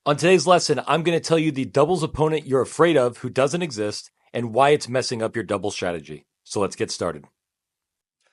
On today's lesson, I'm going to tell you the doubles opponent you're afraid of who doesn't exist and why it's messing up your double strategy. So let's get started.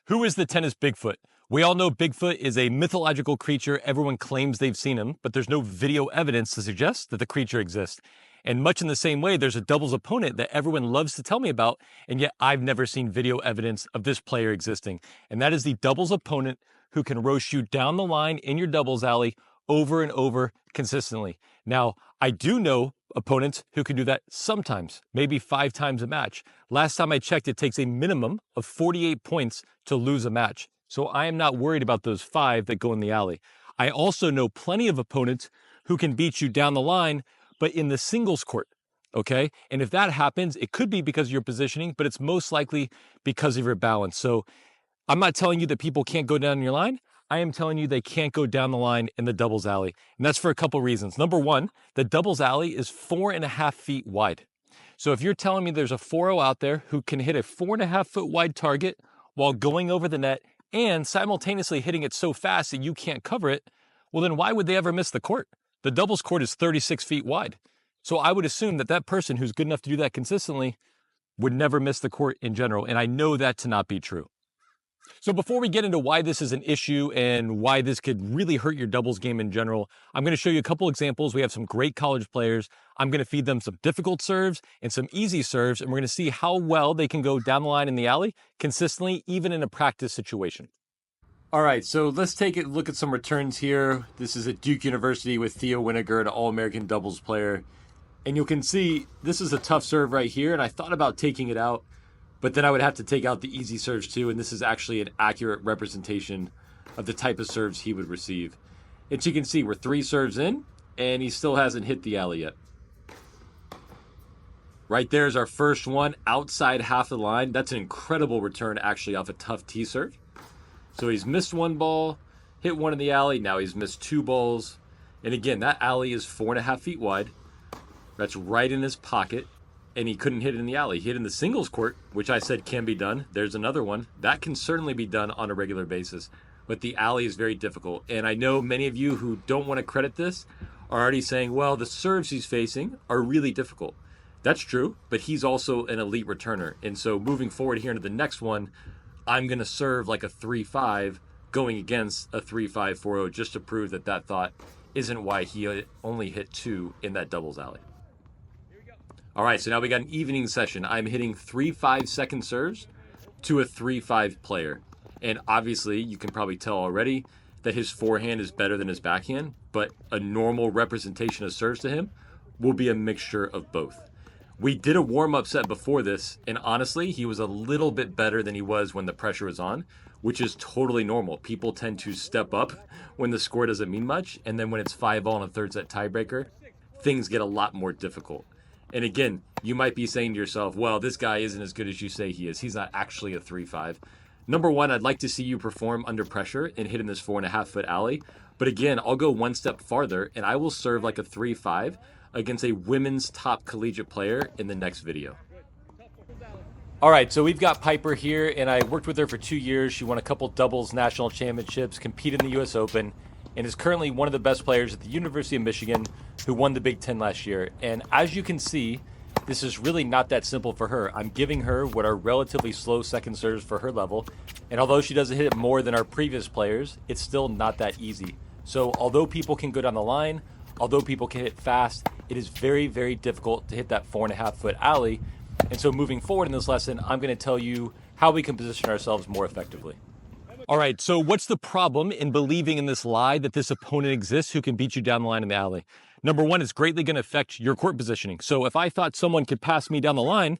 Who is the tennis Bigfoot? We all know Bigfoot is a mythological creature. Everyone claims they've seen him, but there's no video evidence to suggest that the creature exists. And much in the same way, there's a doubles opponent that everyone loves to tell me about, and yet I've never seen video evidence of this player existing. And that is the doubles opponent who can roast you down the line in your doubles alley over and over consistently. Now, I do know opponents who can do that sometimes, maybe 5 times a match. Last time I checked, it takes a minimum of 48 points to lose a match. So I am not worried about those 5 that go in the alley. I also know plenty of opponents who can beat you down the line, but in the singles court, okay? And if that happens, it could be because of your positioning, but it's most likely because of your balance. So I'm not telling you that people can't go down your line. I am telling you they can't go down the line in the doubles alley. And that's for a couple reasons. Number one, the doubles alley is 4.5 feet wide. So if you're telling me there's a 4-0 out there who can hit a 4.5 foot wide target while going over the net and simultaneously hitting it so fast that you can't cover it, well, then why would they ever miss the court? The doubles court is 36 feet wide. So I would assume that that person who's good enough to do that consistently would never miss the court in general. And I know that to not be true. So before we get into why this is an issue and why this could really hurt your doubles game in general, I'm going to show you a couple examples. We have some great college players. I'm going to feed them some difficult serves and some easy serves, and we're going to see how well they can go down the line in the alley consistently, even in a practice situation. All right, so let's take a look at some returns here. This is at Duke University with Theo Winnegar, an All-American doubles player. And you can see this is a tough serve right here, and I thought about taking it out, but then I would have to take out the easy serves too, and this is actually an accurate representation of the type of serves he would receive. And you can see we're 3 serves in, and he still hasn't hit the alley yet. Right there is our first one outside half the line. That's an incredible return actually off a tough tee serve. So he's missed 1 ball, hit 1 in the alley. Now he's missed 2 balls. And again, that alley is 4.5 feet wide. That's right in his pocket. And he couldn't hit it in the alley. He hit in the singles court, which I said can be done. There's another one. That can certainly be done on a regular basis. But the alley is very difficult. And I know many of you who don't want to credit this are already saying, well, the serves he's facing are really difficult. That's true, but he's also an elite returner. And so moving forward here into the next one, I'm going to serve like a 3-5 going against a 3-5 4-0 just to prove that that thought isn't why he only hit 2 in that doubles alley. All right, so now we got an evening session. I'm hitting 3 5-second serves to a 3-5 player. And obviously, you can probably tell already that his forehand is better than his backhand, but a normal representation of serves to him will be a mixture of both. We did a warm-up set before this, and honestly, he was a little bit better than he was when the pressure was on, which is totally normal. People tend to step up when the score doesn't mean much, and then when it's 5-all in a third set tiebreaker, things get a lot more difficult. And again, you might be saying to yourself, well, this guy isn't as good as you say he is. He's not actually a 3-5. Number one, I'd like to see you perform under pressure and hit in this 4.5 foot alley. But again, I'll go one step farther, and I will serve like a 3-5 against a women's top collegiate player in the next video. All right, so we've got Piper here, and I worked with her for 2 years. She won a couple doubles national championships, competed in the U.S. Open, and is currently one of the best players at the University of Michigan, who won the Big Ten last year. And as you can see, this is really not that simple for her. I'm giving her what are relatively slow second serves for her level, and although she doesn't hit it more than our previous players, it's still not that easy. So although people can go down the line, although people can hit fast, it is very, very difficult to hit that 4.5 foot alley. And so moving forward in this lesson, I'm going to tell you how we can position ourselves more effectively. All right, so what's the problem in believing in this lie that this opponent exists who can beat you down the line in the alley? Number one, it's greatly going to affect your court positioning. So if I thought someone could pass me down the line,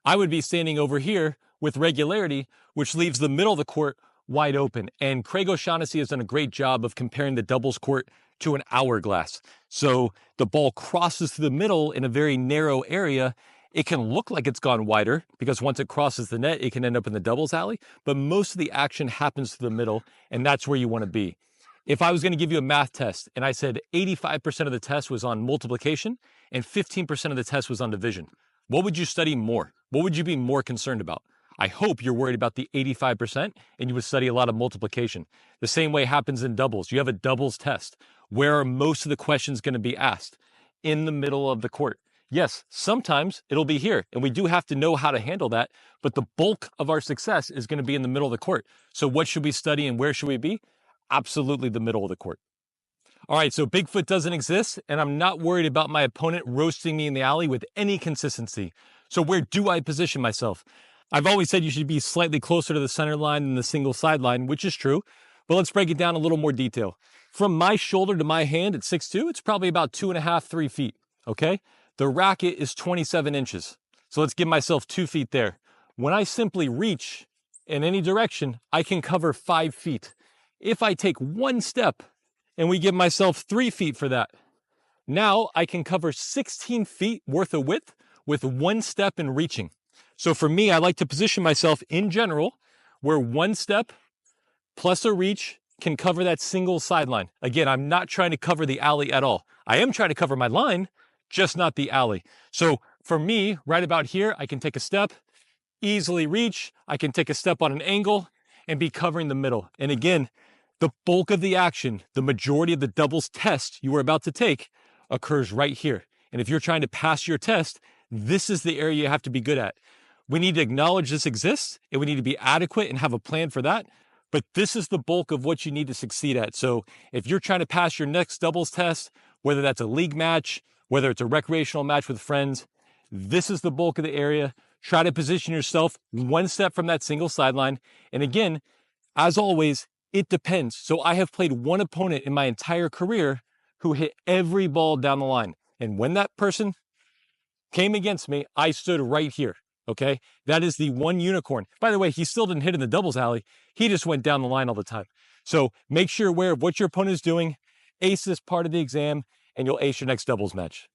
I would be standing over here with regularity, which leaves the middle of the court wide open. And Craig O'Shaughnessy has done a great job of comparing the doubles court to an hourglass. So the ball crosses through the middle in a very narrow area. It can look like it's gone wider because once it crosses the net, it can end up in the doubles alley. But most of the action happens through the middle, and that's where you want to be. If I was going to give you a math test and I said 85% of the test was on multiplication and 15% of the test was on division, what would you study more? What would you be more concerned about? I hope you're worried about the 85% and you would study a lot of multiplication. The same way happens in doubles. You have a doubles test. Where are most of the questions going to be asked? in the middle of the court. Yes, sometimes it'll be here, and we do have to know how to handle that, but the bulk of our success is going to be in the middle of the court. So what should we study and where should we be? Absolutely the middle of the court. All right, so Bigfoot doesn't exist, and I'm not worried about my opponent roasting me in the alley with any consistency. So where do I position myself? I've always said you should be slightly closer to the center line than the single sideline, which is true, but let's break it down a little more detail. From my shoulder to my hand at 6'2", it's probably about 2.5, 3 feet, okay? The racket is 27 inches, so let's give myself 2 feet there. When I simply reach in any direction, I can cover 5 feet. If I take one step and we give myself 3 feet for that, now I can cover 16 feet worth of width with one step in reaching. So for me, I like to position myself in general where one step plus a reach can cover that single sideline. Again, I'm not trying to cover the alley at all. I am trying to cover my line, just not the alley. So for me, right about here, I can take a step, easily reach, I can take a step on an angle and be covering the middle. And again, the bulk of the action, the majority of the doubles test you are about to take occurs right here. And if you're trying to pass your test, this is the area you have to be good at. We need to acknowledge this exists and we need to be adequate and have a plan for that. But this is the bulk of what you need to succeed at. So if you're trying to pass your next doubles test, whether that's a league match, whether it's a recreational match with friends, this is the bulk of the area. Try to position yourself one step from that single sideline. And again, as always, it depends. So I have played one opponent in my entire career who hit every ball down the line. And when that person came against me, I stood right here. Okay, that is the one unicorn. By the way, he still didn't hit in the doubles alley. He just went down the line all the time. So make sure you're aware of what your opponent is doing. Ace this part of the exam, and you'll ace your next doubles match.